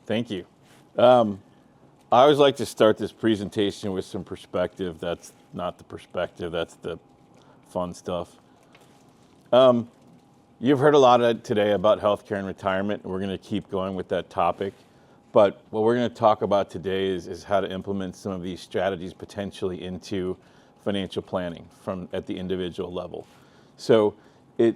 Thank you. I always like to start this presentation with some perspective. That's not the perspective, that's the fun stuff. You've heard a lot today about healthcare and retirement, and we're going to keep going with that topic. But what we're going to talk about today is how to implement some of these strategies potentially into financial planning at the individual level. So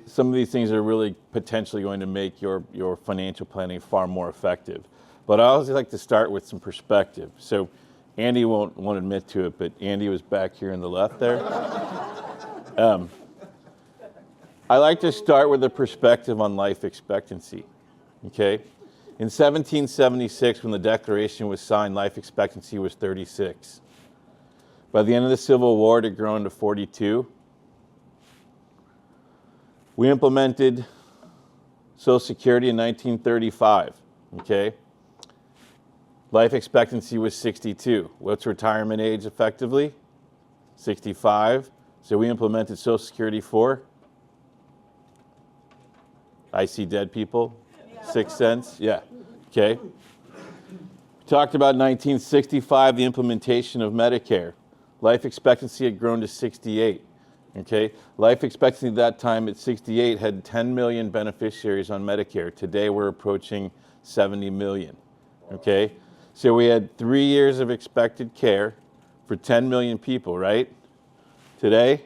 some of these things are really potentially going to make your financial planning far more effective. But I always like to start with some perspective. So Andy won't admit to it, but Andy was back here on the left there. I like to start with a perspective on life expectancy, okay? In 1776, when the Declaration was signed, life expectancy was 36. By the end of the Civil War, it had grown to 42. We implemented Social Security in 1935, okay? Life expectancy was 62. What's retirement age effectively? 65. So we implemented Social Security for? I see dead people. 6 cents? Yeah. Okay. We talked about 1965, the implementation of Medicare. Life expectancy had grown to 68. Okay. Life expectancy at that time at 68 had 10 million beneficiaries on Medicare. Today we're approaching 70 million. Okay. So we had 3 years of expected care for 10 million people, right? Today,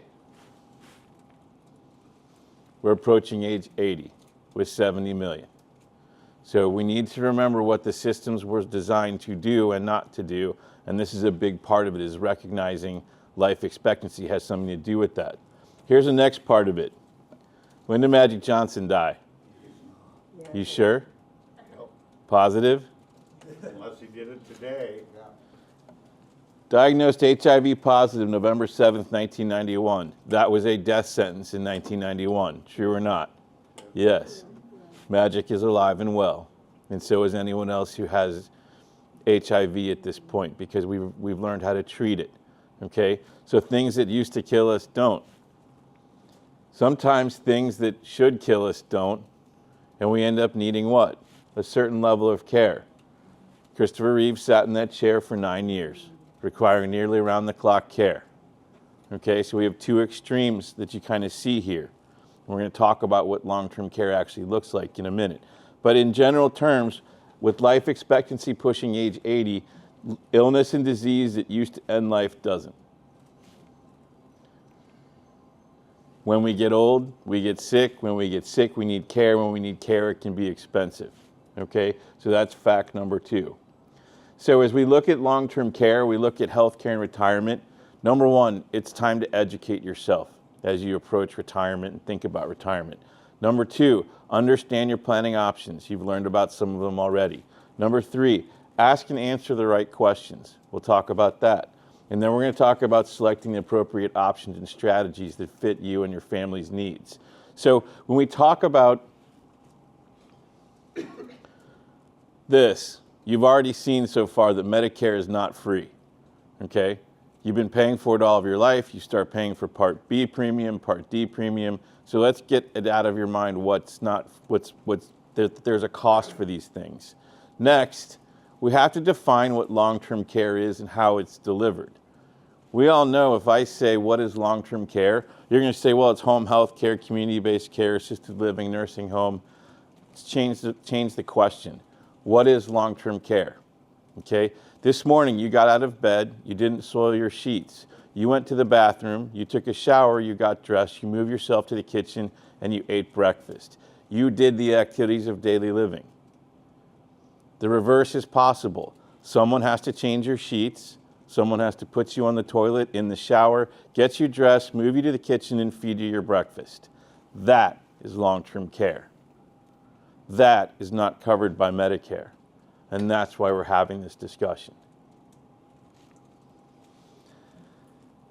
we're approaching age 80 with 70 million. So we need to remember what the systems were designed to do and not to do, and this is a big part of it, is recognizing life expectancy has something to do with that. Here's the next part of it. When did Magic Johnson die? You sure? Yep. Positive? Unless he did it today. Diagnosed HIV positive November 7th, 1991. That was a death sentence in 1991. True or not? Yes. Magic is alive and well, and so is anyone else who has HIV at this point, because we've learned how to treat it. Okay? So things that used to kill us don't. Sometimes things that should kill us don't, and we end up needing what? A certain level of care. Christopher Reeve sat in that chair for 9 years, requiring nearly around-the-clock care. Okay, so we have two extremes that you kind of see here. We're going to talk about what long-term care actually looks like in a minute. But in general terms, with life expectancy pushing age 80, illness and disease that used to end life doesn't. When we get old, we get sick. When we get sick, we need care. When we need care, it can be expensive. Okay, so that's fact number 2. So as we look at long-term care, we look at healthcare and retirement. Number 1, it's time to educate yourself as you approach retirement and think about retirement. Number 2, understand your planning options. You've learned about some of them already. Number 3, ask and answer the right questions. We'll talk about that. And then we're going to talk about selecting the appropriate options and strategies that fit you and your family's needs. So when we talk about this, you've already seen so far that Medicare is not free, okay? You've been paying for it all of your life. You start paying for Part B premium, Part D premium. So let's get it out of your mind there's a cost for these things. Next, we have to define what long-term care is and how it's delivered. We all know if I say, what is long-term care? You're going to say, well, it's home health care, community-based care, assisted living, nursing home. Let's change the question. What is long-term care? Okay? This morning, you got out of bed, you didn't soil your sheets. You went to the bathroom, you took a shower, you got dressed, you moved yourself to the kitchen, and you ate breakfast. You did the activities of daily living. The reverse is possible. Someone has to change your sheets, someone has to put you on the toilet, in the shower, get you dressed, move you to the kitchen, and feed you your breakfast. That is long-term care. That is not covered by Medicare. And that's why we're having this discussion.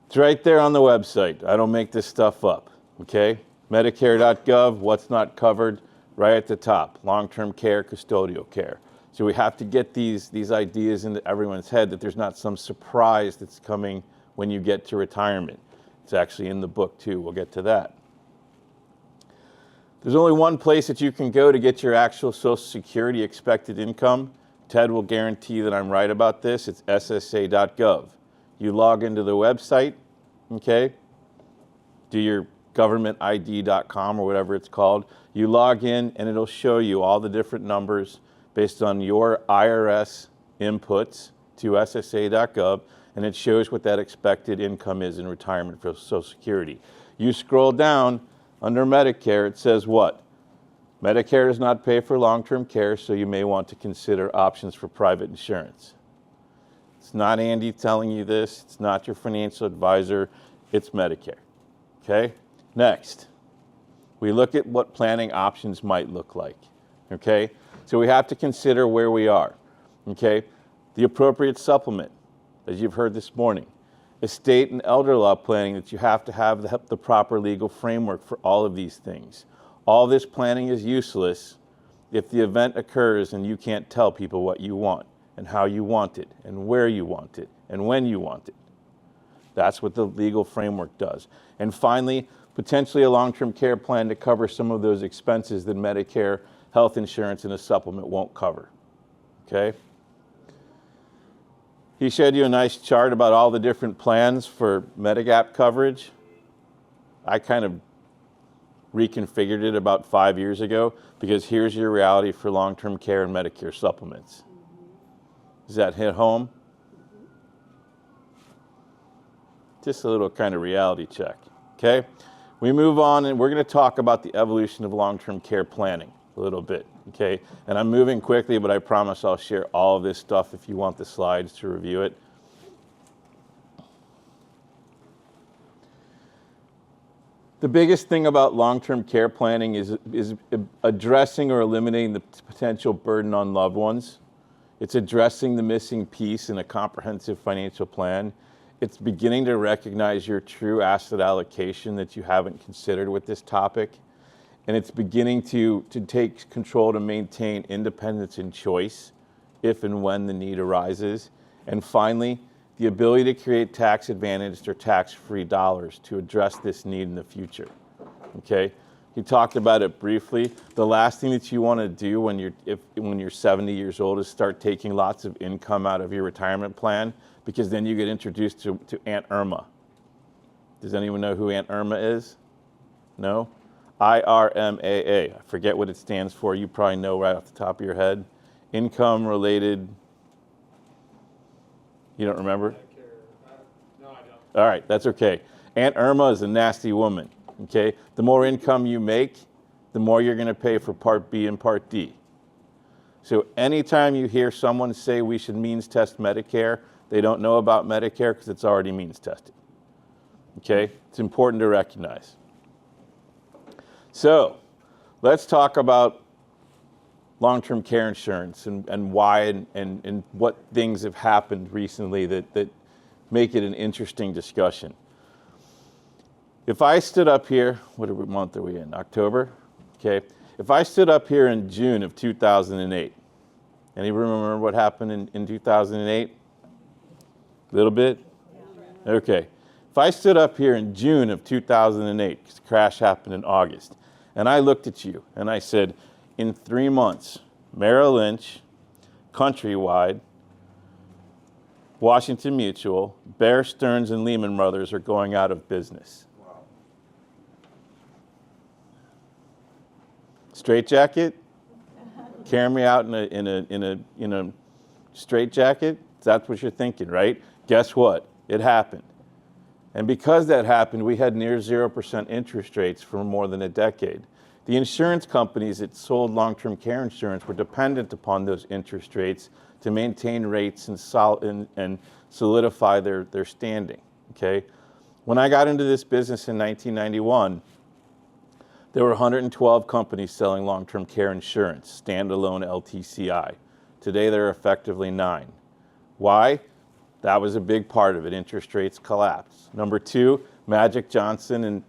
It's right there on the website. I don't make this stuff up, okay? Medicare.gov, what's not covered, right at the top. Long-term care, custodial care. So we have to get these ideas into everyone's head that there's not some surprise that's coming when you get to retirement. It's actually in the book too. We'll get to that. There's only one place that you can go to get your actual Social Security expected income Ted will guarantee that I'm right about this. It's ssa.gov. You log into the website, okay? Do your governmentid.com or whatever it's called. You log in and it'll show you all the different numbers based on your IRS inputs to ssa.gov, and it shows what that expected income is in retirement for Social Security. You scroll down under Medicare, it says what? Medicare does not pay for long-term care, so you may want to consider options for private insurance. It's not Andy telling you this. It's not your financial advisor. It's Medicare. Okay? Next, we look at what planning options might look like. Okay? So we have to consider where we are. Okay? The appropriate supplement, as you've heard this morning. Estate and elder law planning, that you have to have the proper legal framework for all of these things. All this planning is useless if the event occurs and you can't tell people what you want and how you want it and where you want it and when you want it. That's what the legal framework does. And finally, potentially a long-term care plan to cover some of those expenses that Medicare, health insurance, and a supplement won't cover. Okay? He showed you a nice chart about all the different plans for Medigap coverage. I kind of reconfigured it about 5 years ago because here's your reality for long-term care and Medicare supplements. Does that hit home? Just a little kind of reality check, okay? We move on and we're going to talk about the evolution of long-term care planning a little bit, okay? And I'm moving quickly, but I promise I'll share all of this stuff if you want the slides to review it. The biggest thing about long-term care planning is addressing or eliminating the potential burden on loved ones. It's addressing the missing piece in a comprehensive financial plan. It's beginning to recognize your true asset allocation that you haven't considered with this topic. And it's beginning to take control to maintain independence and choice if and when the need arises. And finally, the ability to create tax-advantaged or tax-free dollars to address this need in the future, okay? He talked about it briefly. The last thing that you want to do when you're 70 years old is start taking lots of income out of your retirement plan, because then you get introduced to Aunt Irma. Does anyone know who Aunt Irma is? No? IRMAA. I forget what it stands for. You probably know right off the top of your head. Income related. You don't remember? No, I don't. All right, that's okay. Aunt Irma is a nasty woman, okay? The more income you make, the more you're going to pay for Part B and Part D. So anytime you hear someone say we should means test Medicare, they don't know about Medicare because it's already means tested, okay? It's important to recognize. So let's talk about long-term care insurance and why and what things have happened recently that make it an interesting discussion. If I stood up here, what month are we in? October? Okay. If I stood up here in June of 2008, anyone remember what happened in 2008? A little bit? Okay. If I stood up here in June of 2008, because the crash happened in August, and I looked at you and I said, in 3 months, Merrill Lynch, Countrywide, Washington Mutual, Bear Stearns, and Lehman Brothers are going out of business. Wow. Straitjacket? Carry me out in a straitjacket? That's what you're thinking, right? Guess what? It happened. And because that happened, we had near 0% interest rates for more than a decade. The insurance companies that sold long-term care insurance were dependent upon those interest rates to maintain rates and solidify their standing, okay? When I got into this business in 1991, there were 112 companies selling long-term care insurance, standalone LTCI. Today, there are effectively 9. Why? That was a big part of it. Interest rates collapsed. Number 2, Magic Johnson and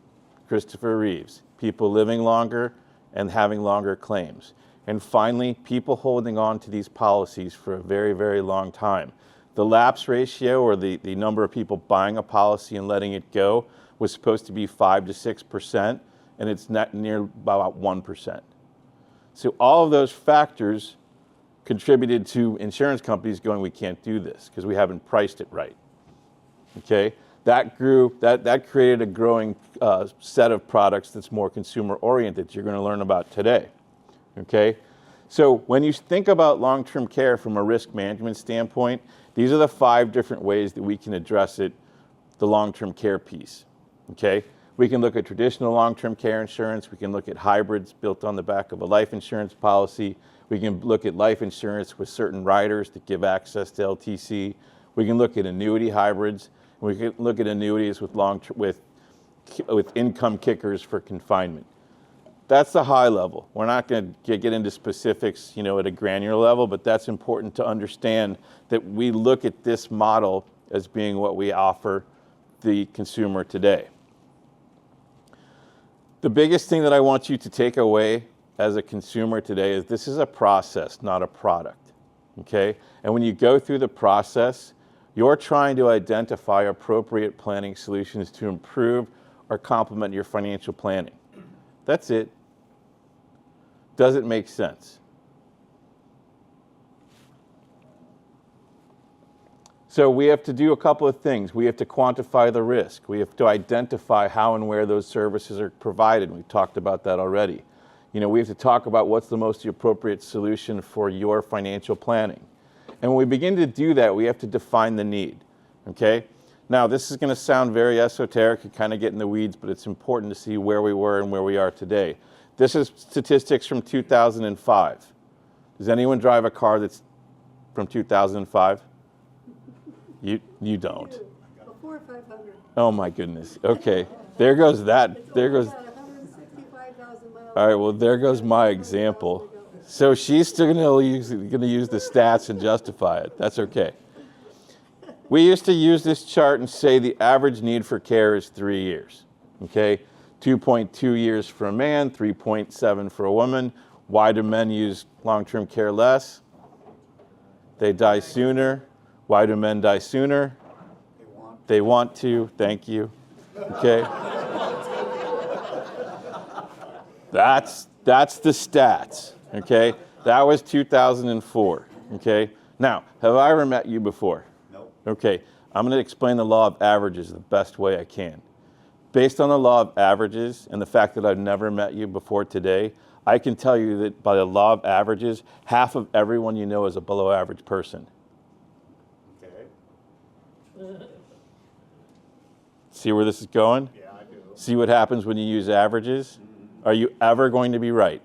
Christopher Reeves. People living longer and having longer claims. And finally, people holding on to these policies for a very, very long time. The lapse ratio, or the number of people buying a policy and letting it go, was supposed to be 5 to 6%, and it's net near about 1%. So all of those factors contributed to insurance companies going, we can't do this because we haven't priced it right. Okay, that created a growing set of products that's more consumer oriented. You're going to learn about today. Okay, so when you think about long-term care from a risk management standpoint, these are the 5 different ways that we can address it, the long-term care piece. Okay, we can look at traditional long-term care insurance. We can look at hybrids built on the back of a life insurance policy. We can look at life insurance with certain riders that give access to LTC. We can look at annuity hybrids. We can look at annuities with income kickers for confinement. That's the high level. We're not going to get into specifics, at a granular level, but that's important to understand that we look at this model as being what we offer the consumer today. The biggest thing that I want you to take away as a consumer today is this is a process, not a product. Okay? And when you go through the process, you're trying to identify appropriate planning solutions to improve or complement your financial planning. That's it. Does it make sense? So we have to do a couple of things. We have to quantify the risk. We have to identify how and where those services are provided. We've talked about that already. We have to talk about what's the most appropriate solution for your financial planning. And when we begin to do that, we have to define the need, okay? Now, this is going to sound very esoteric and kind of get in the weeds, but it's important to see where we were and where we are today. This is statistics from 2005. Does anyone drive a car that's from 2005? You don't. Before 500. Oh my goodness. Okay. There goes that. There goes. 165,000 miles. All right. Well, there goes my example. So she's still going to use the stats and justify it. That's okay. We used to use this chart and say the average need for care is 3 years. Okay. 2.2 years for a man, 3.7 for a woman. Why do men use long-term care less? They die sooner. Why do men die sooner? They want to. Thank you. Okay. That's the stats. Okay. That was 2004. Okay. Now, have I ever met you before? No. Okay. I'm going to explain the law of averages the best way I can. Based on the law of averages and the fact that I've never met you before today, I can tell you that by the law of averages, half of everyone you know is a below average person. Okay. See where this is going? Yeah, I do. See what happens when you use averages? Are you ever going to be right?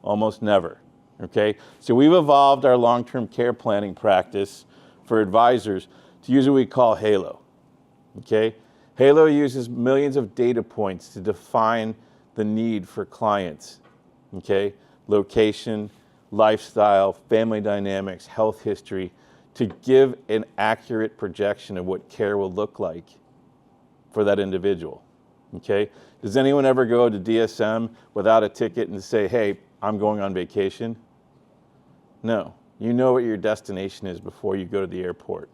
Almost never. Okay? So we've evolved our long-term care planning practice for advisors to use what we call HALO. Okay? HALO uses millions of data points to define the need for clients. Okay? Location, lifestyle, family dynamics, health history, to give an accurate projection of what care will look like for that individual. Okay? Does anyone ever go to DSM without a ticket and say, hey, I'm going on vacation? No. You know what your destination is before you go to the airport.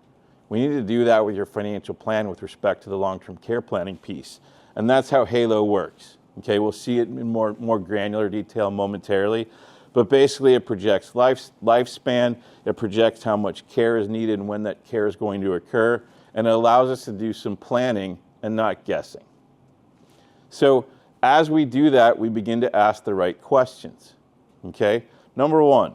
We need to do that with your financial plan with respect to the long-term care planning piece. And that's how HALO works. Okay, we'll see it in more granular detail momentarily. But basically it projects lifespan, it projects how much care is needed and when that care is going to occur, and it allows us to do some planning and not guessing. So as we do that, we begin to ask the right questions. Okay, number one.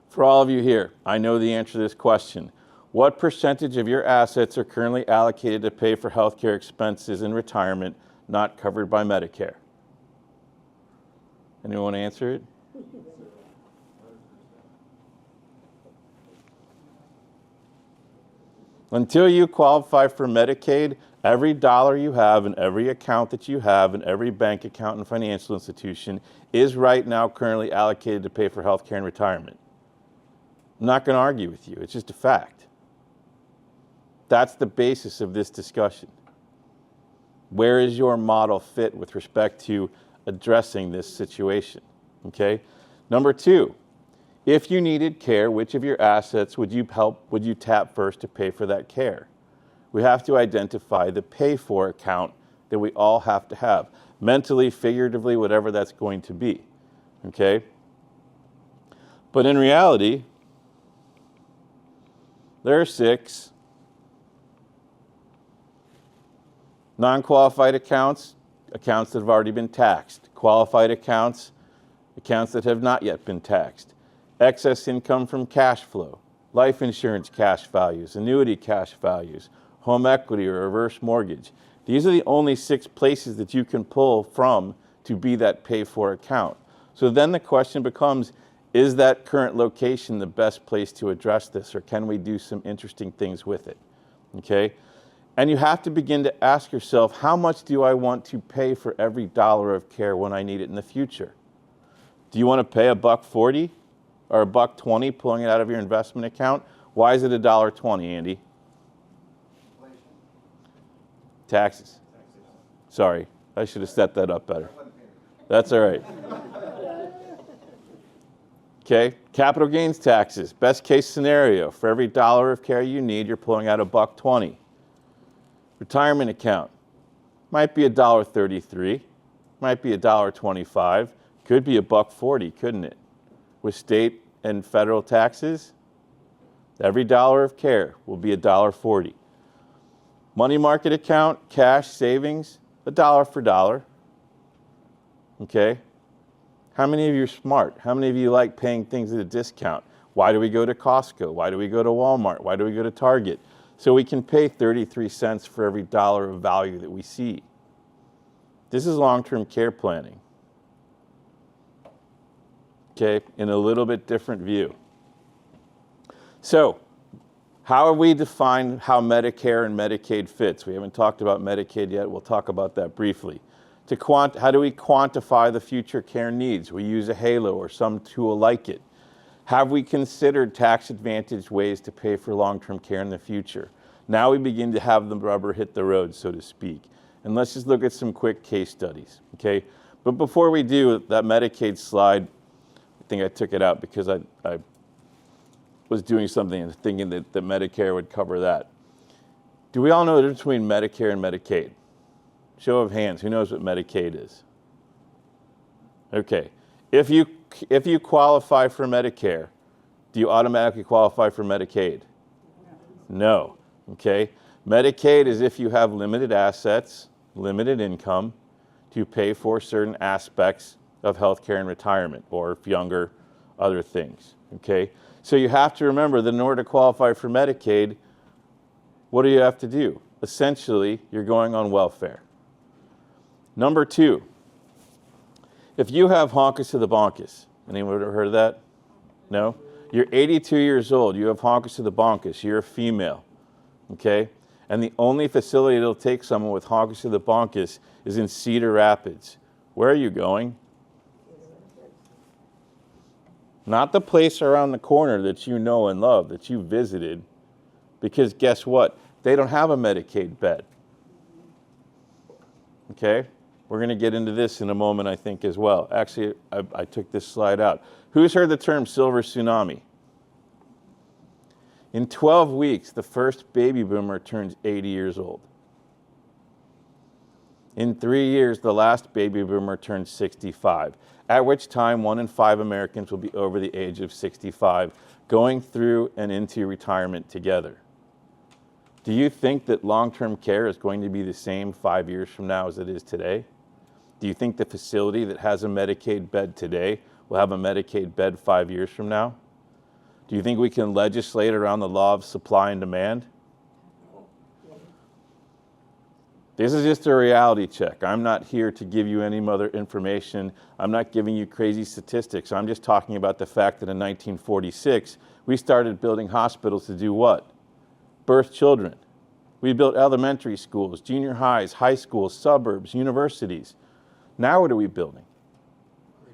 For all of you here, I know the answer to this question. What percentage of your assets are currently allocated to pay for healthcare expenses in retirement not covered by Medicare? Anyone want to answer it? Until you qualify for Medicaid, every dollar you have and every account that you have and every bank account and financial institution is right now currently allocated to pay for healthcare and retirement. I'm not going to argue with you. It's just a fact. That's the basis of this discussion. Where is your model fit with respect to addressing this situation? Okay. Number two, if you needed care, which of your assets would you tap first to pay for that care? We have to identify the pay for account that we all have to have, mentally, figuratively, whatever that's going to be. Okay. But in reality, there are 6. Non-qualified accounts, accounts that have already been taxed. Qualified accounts, accounts that have not yet been taxed. Excess income from cash flow, life insurance cash values, annuity cash values, home equity or reverse mortgage. These are the only 6 places that you can pull from to be that pay-for account. So then the question becomes, is that current location the best place to address this, or can we do some interesting things with it? Okay? And you have to begin to ask yourself, how much do I want to pay for every dollar of care when I need it in the future? Do you want to pay $1.40 or $1.20 pulling it out of your investment account? Why is it $1.20, Andy? Taxes. Sorry, I should have set that up better. That's all right. Okay, capital gains taxes. Best case scenario, for every dollar of care you need, you're pulling out $1.20. Retirement account, might be $1.33, might be $1.25, could be $1.40, couldn't it? With state and federal taxes, every dollar of care will be $1.40. Money market account, cash savings, $1 for dollar. Okay? How many of you are smart? How many of you like paying things at a discount? Why do we go to Costco? Why do we go to Walmart? Why do we go to Target? So we can pay 33 cents for every dollar of value that we see. This is long-term care planning. Okay, in a little bit different view. So, how have we defined how Medicare and Medicaid fits? We haven't talked about Medicaid yet. We'll talk about that briefly. How do we quantify the future care needs? We use a HALO or some tool like it. Have we considered tax-advantaged ways to pay for long-term care in the future? Now we begin to have the rubber hit the road, so to speak. And let's just look at some quick case studies, okay? But before we do, that Medicaid slide, I think I took it out because I was doing something and thinking that Medicare would cover that. Do we all know the difference between Medicare and Medicaid? Show of hands, who knows what Medicaid is? Okay, if you qualify for Medicare, do you automatically qualify for Medicaid? No, okay? Medicaid is if you have limited assets, limited income to pay for certain aspects of healthcare and retirement, or if younger, other things, okay? So you have to remember that in order to qualify for Medicaid, what do you have to do? Essentially, you're going on welfare. Number 2, if you have honkus to the bonkus, anyone ever heard of that? No? You're 82 years old, you have honkus to the bonkus, you're a female, okay? And the only facility that'll take someone with honkus to the bonkus is in Cedar Rapids. Where are you going? Not the place around the corner that you know and love, that you visited, because guess what? They don't have a Medicaid bed. Okay? We're going to get into this in a moment, I think, as well. Actually, I took this slide out. Who's heard the term silver tsunami? In 12 weeks, the first baby boomer turns 80 years old. In 3 years, the last baby boomer turns 65, at which time 1 in 5 Americans will be over the age of 65, going through and into retirement together. Do you think that long-term care is going to be the same 5 years from now as it is today? Do you think the facility that has a Medicaid bed today will have a Medicaid bed 5 years from now? Do you think we can legislate around the law of supply and demand? This is just a reality check. I'm not here to give you any other information. I'm not giving you crazy statistics. I'm just talking about the fact that in 1946, we started building hospitals to do what? Birth children. We built elementary schools, junior highs, high schools, suburbs, universities. Now what are we building?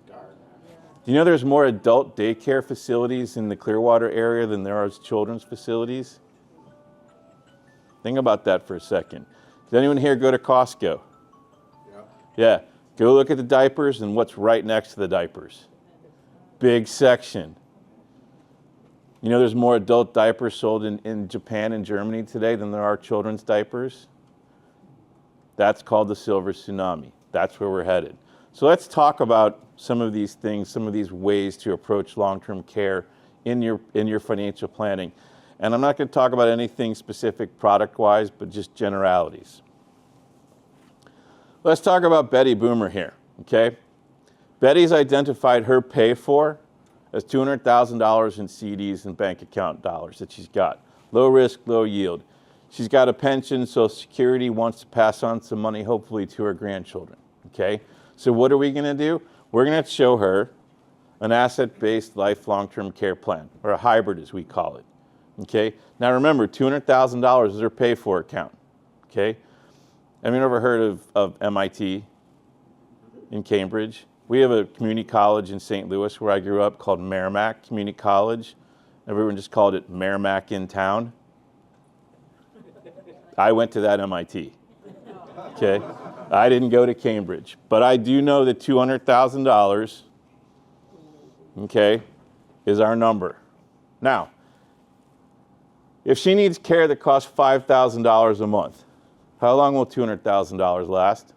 Do you know there's more adult daycare facilities in the Clearwater area than there are children's facilities? Think about that for a second. Does anyone here go to Costco? Yeah. Go look at the diapers and what's right next to the diapers. Big section. You know there's more adult diapers sold in Japan and Germany today than there are children's diapers? That's called the silver tsunami. That's where we're headed. So let's talk about some of these things, some of these ways to approach long-term care in your financial planning. And I'm not going to talk about anything specific product-wise, but just generalities. Let's talk about Betty Boomer here, okay? Betty's identified her pay for as $200,000 in CDs and bank account dollars that she's got. Low risk, low yield. She's got a pension, Social Security, wants to pass on some money, hopefully, to her grandchildren, okay? So what are we going to do? We're going to show her an asset-based life long-term care plan, or a hybrid as we call it, okay? Now remember, $200,000 is her pay-for account, okay? Have you ever heard of MIT in Cambridge? We have a community college in St. Louis where I grew up called Merrimack Community College. Everyone just called it Merrimack in town. I went to that MIT, okay? I didn't go to Cambridge, but I do know that $200,000, okay, is our number. Now, if she needs care that costs $5,000 a month, how long will $200,000 last?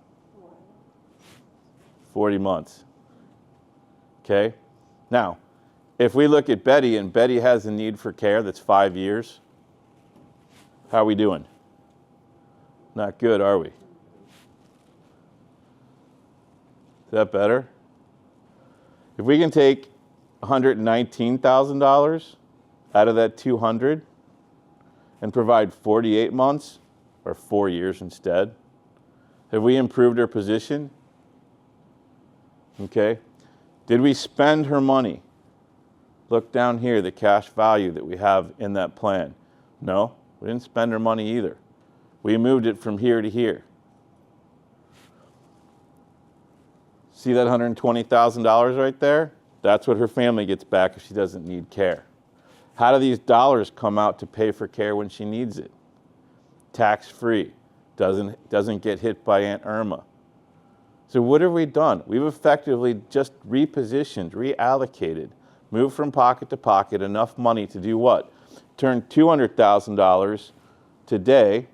40 months, okay? Now, if we look at Betty and Betty has a need for care that's 5 years, how are we doing? Not good, are we? Is that better? If we can take $119,000 out of that 200 and provide 48 months, or 4 years instead, have we improved her position? Okay. Did we spend her money? Look down here, the cash value that we have in that plan. No, we didn't spend her money either. We moved it from here to here. See that $120,000 right there? That's what her family gets back if she doesn't need care. How do these dollars come out to pay for care when she needs it? Tax-free. Doesn't get hit by Aunt Irma. So what have we done? We've effectively just repositioned, reallocated, moved from pocket to pocket enough money to do what? Turn $200,000 today,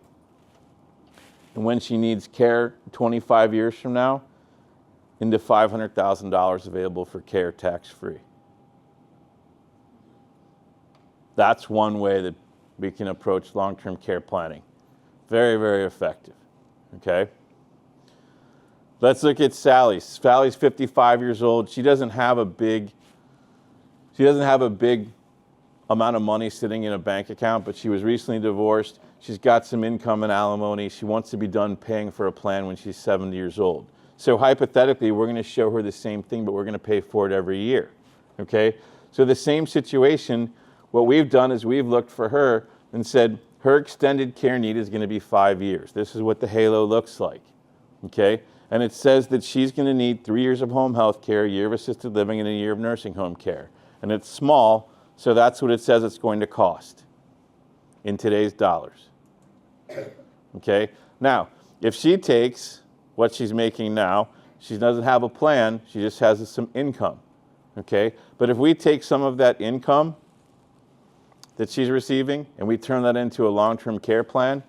and when she needs care 25 years from now, into $500,000 available for care tax-free. That's one way that we can approach long-term care planning. Very, very effective, okay? Let's look at Sally. Sally's 55 years old. She doesn't have a big amount of money sitting in a bank account, but she was recently divorced. She's got some income and alimony. She wants to be done paying for a plan when she's 70 years old. So hypothetically, we're going to show her the same thing, but we're going to pay for it every year, okay? So the same situation, what we've done is we've looked for her and said her extended care need is going to be 5 years. This is what the halo looks like, okay? And it says that she's going to need 3 years of home health care, a year of assisted living, and a year of nursing home care. And it's small, so that's what it says it's going to cost in today's dollars. Okay? Now, if she takes what she's making now, she doesn't have a plan, she just has some income. Okay? But if we take some of that income that she's receiving and we turn that into a long-term care plan,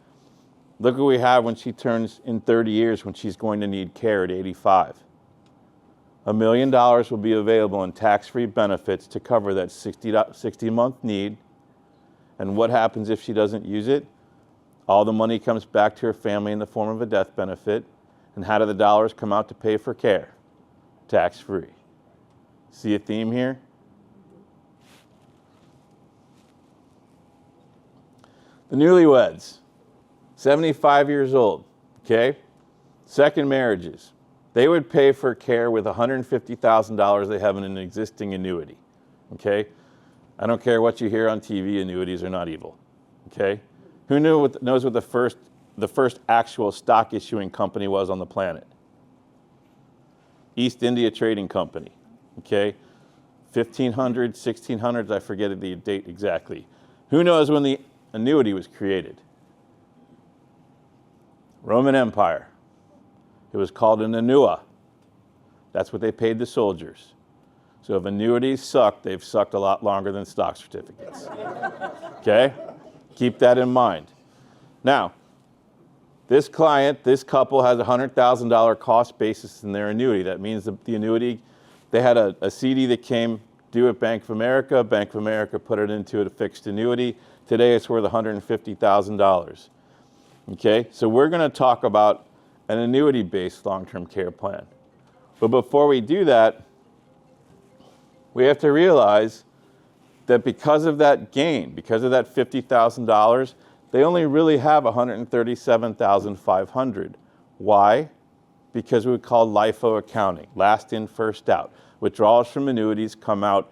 look what we have when she turns in 30 years when she's going to need care at 85. $1 million will be available in tax-free benefits to cover that 60-month need. And what happens if she doesn't use it? All the money comes back to her family in the form of a death benefit. And how do the dollars come out to pay for care? Tax-free. See a theme here? The newlyweds, 75 years old, okay? Second marriages. They would pay for care with $150,000 they have in an existing annuity, okay? I don't care what you hear on TV, annuities are not evil, okay? Who knows what the first actual stock issuing company was on the planet? East India Trading Company, okay? 1500s, 1600s, I forget the date exactly. Who knows when the annuity was created? Roman Empire. It was called an annua. That's what they paid the soldiers. So if annuities suck, they've sucked a lot longer than stock certificates. Okay? Keep that in mind. Now, this client, this couple has a $100,000 cost basis in their annuity. That means the annuity, they had a CD that came due at Bank of America. Bank of America put it into a fixed annuity. Today it's worth $150,000. Okay, so we're going to talk about an annuity-based long-term care plan. But before we do that, we have to realize that because of that gain, because of that $50,000, they only really have $137,500. Why? Because we call LIFO accounting, last in, first out. Withdrawals from annuities come out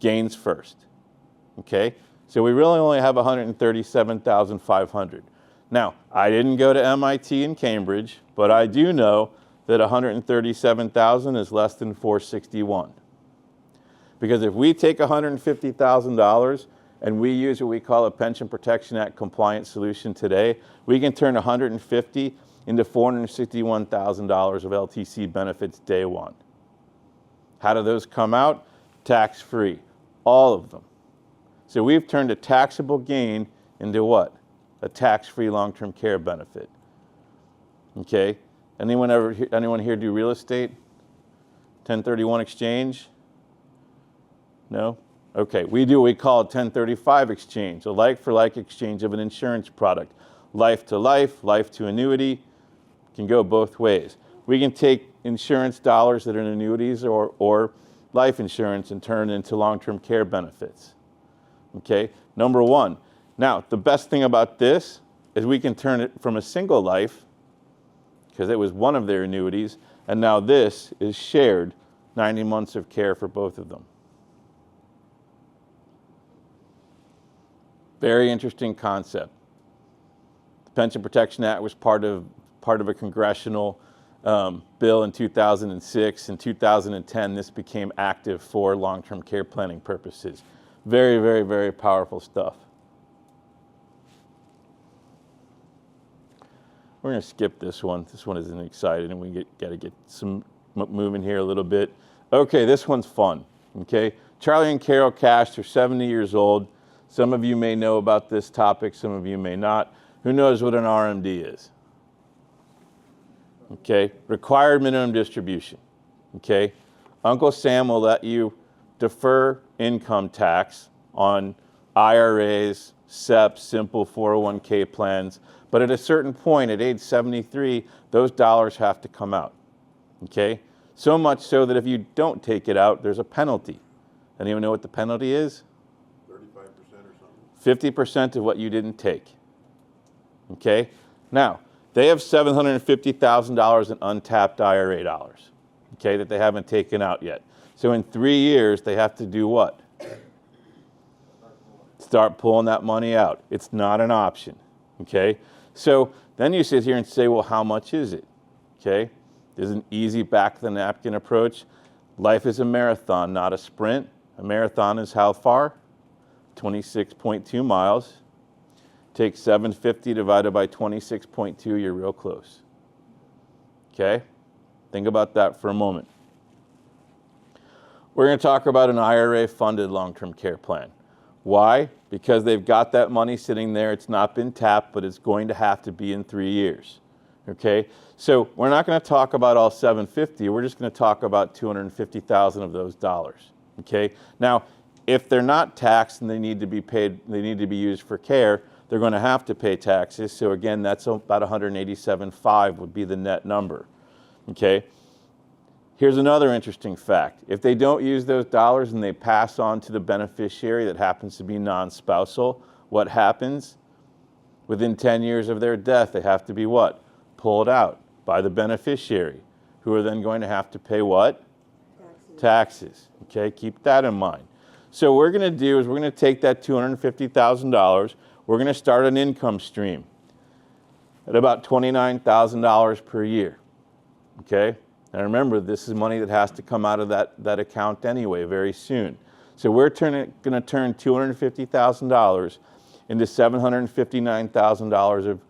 gains first. Okay? So we really only have $137,500. Now, I didn't go to MIT and Cambridge, but I do know that $137,000 is less than $461. Because if we take $150,000 and we use what we call a Pension Protection Act compliant solution today, we can turn $150,000 into $461,000 of LTC benefits day one. How do those come out? Tax-free, all of them. So we've turned a taxable gain into what? A tax-free long-term care benefit. Okay? Anyone here do real estate? 1031 exchange? No? Okay, we do what we call a 1035 exchange, a like-for-like exchange of an insurance product. Life to life, life to annuity, can go both ways. We can take insurance dollars that are in annuities or life insurance and turn it into long-term care benefits. Okay, number one. Now, the best thing about this is we can turn it from a single life, because it was one of their annuities, and now this is shared 90 months of care for both of them. Very interesting concept. The Pension Protection Act was part of a congressional bill in 2006. In 2010, this became active for long-term care planning purposes. Very, very, very powerful stuff. We're going to skip this one. This one isn't exciting, and we got to get some moving here a little bit. Okay, this one's fun. Okay, Charlie and Carol Cash are 70 years old. Some of you may know about this topic, some of you may not. Who knows what an RMD is? Okay, required minimum distribution. Okay, Uncle Sam will let you defer income tax on IRAs, SEPs, simple 401k plans, but at a certain point, at age 73, those dollars have to come out. Okay, so much so that if you don't take it out, there's a penalty. Anyone know what the penalty is? 50% of what you didn't take. Okay? Now, they have $750,000 in untapped IRA dollars, okay, that they haven't taken out yet. So in 3 years, they have to do what? Start pulling that money out. It's not an option, okay? So then you sit here and say, well, how much is it? Okay? There's an easy back-of-the-napkin approach. Life is a marathon, not a sprint. A marathon is how far? 26.2 miles. Take 750 divided by 26.2, you're real close. Okay? Think about that for a moment. We're going to talk about an IRA-funded long-term care plan. Why? Because they've got that money sitting there. It's not been tapped, but it's going to have to be in 3 years. Okay? So we're not going to talk about all 750. We're just going to talk about 250,000 of those dollars. Okay? Now, if they're not taxed and they need to be paid, they need to be used for care, they're going to have to pay taxes. So again, that's about 187.5 would be the net number. Okay? Here's another interesting fact. If they don't use those dollars and they pass on to the beneficiary that happens to be non-spousal, what happens? Within 10 years of their death, they have to be what? Pulled out by the beneficiary, who are then going to have to pay what? Taxes. Okay, keep that in mind. So what we're going to do is we're going to take that $250,000, we're going to start an income stream at about $29,000 per year. Okay? And remember, this is money that has to come out of that account anyway very soon. So we're going to turn $250,000 into $759,000 of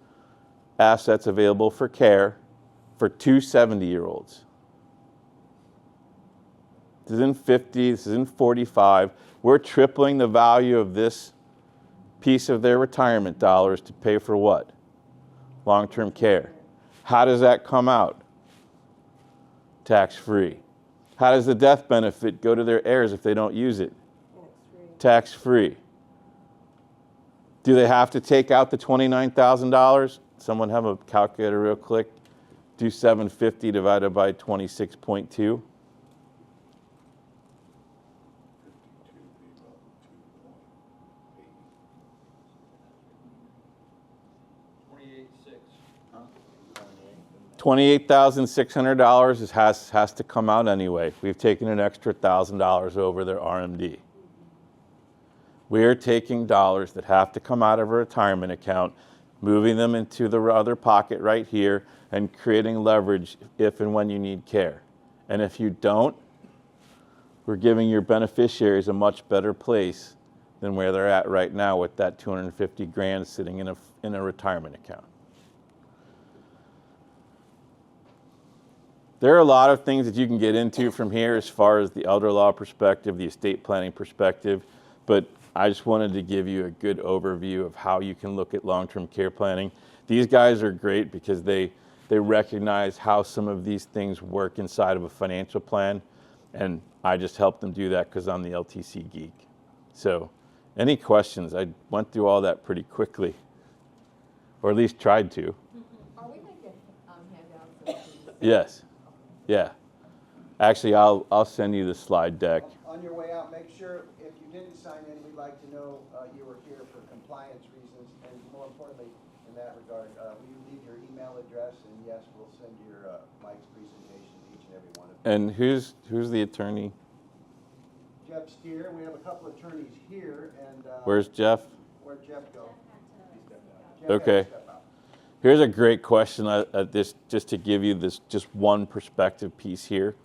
assets available for care for two 70-year-olds. This isn't 50, this isn't 45. We're tripling the value of this piece of their retirement dollars to pay for what? long-term care. How does that come out? Tax-free. How does the death benefit go to their heirs if they don't use it? Tax-free. Do they have to take out the $29,000? Someone have a calculator real quick. Do 750 divided by 26.2. $28,600 has to come out anyway. We've taken an extra $1,000 over their RMD. We are taking dollars that have to come out of a retirement account, moving them into the other pocket right here, and creating leverage if and when you need care. And if you don't, we're giving your beneficiaries a much better place than where they're at right now with that 250 grand sitting in a retirement account. There are a lot of things that you can get into from here as far as the elder law perspective, the estate planning perspective, but I just wanted to give you a good overview of how you can look at long-term care planning. These guys are great because they recognize how some of these things work inside of a financial plan, and I just help them do that because I'm the LTC geek. So any questions? I went through all that pretty quickly, or at least tried to. Are we going to get handouts? Yes. Yeah. Actually, I'll send you the slide deck. On your way out, make sure if you didn't sign in, we'd like to know you were here for compliance reasons, and more importantly, in that regard, will you leave your email address? And yes, we'll send your Mike's presentation to each and every one of you. And who's the attorney? Jeff Steer. We have a couple attorneys here, and Where's Jeff? where'd Jeff go? Jeff Okay. had to step out. Here's a great question. Just to give you this just one perspective piece here.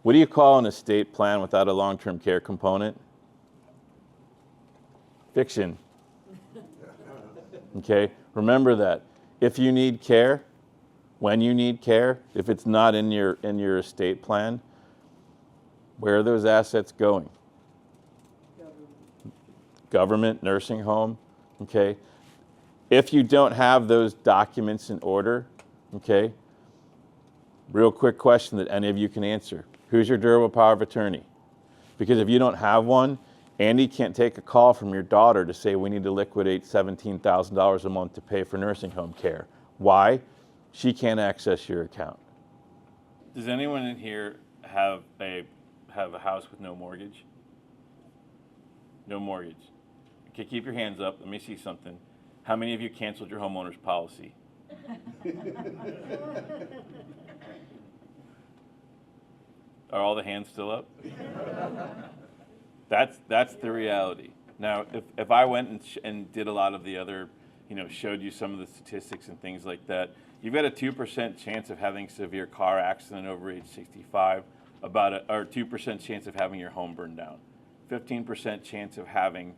What do you call an estate plan without a long-term care component? Fiction. Okay. Remember that. If you need care, when you need care, if it's not in your estate plan, where are those assets going? Government, nursing home. Okay. If you don't have those documents in order, okay, real quick question that any of you can answer. Who's your durable power of attorney? Because if you don't have one, Andy can't take a call from your daughter to say we need to liquidate $17,000 a month to pay for nursing home care. Why? She can't access your account. Does anyone in here have a house with no mortgage? No mortgage. Okay, keep your hands up. Let me see something. How many of you canceled your homeowner's policy? Are all the hands still up? That's the reality. Now, if I went and did a lot of the other, showed you some of the statistics and things like that, you've got a 2% chance of having a severe car accident over age 65, or 2% chance of having your home burned down, 15% chance of having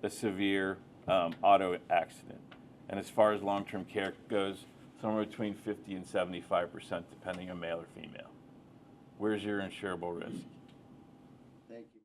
a severe auto accident. And as far as long-term care goes, somewhere between 50 and 75%, depending on male or female. Where's your insurable risk? Thank you.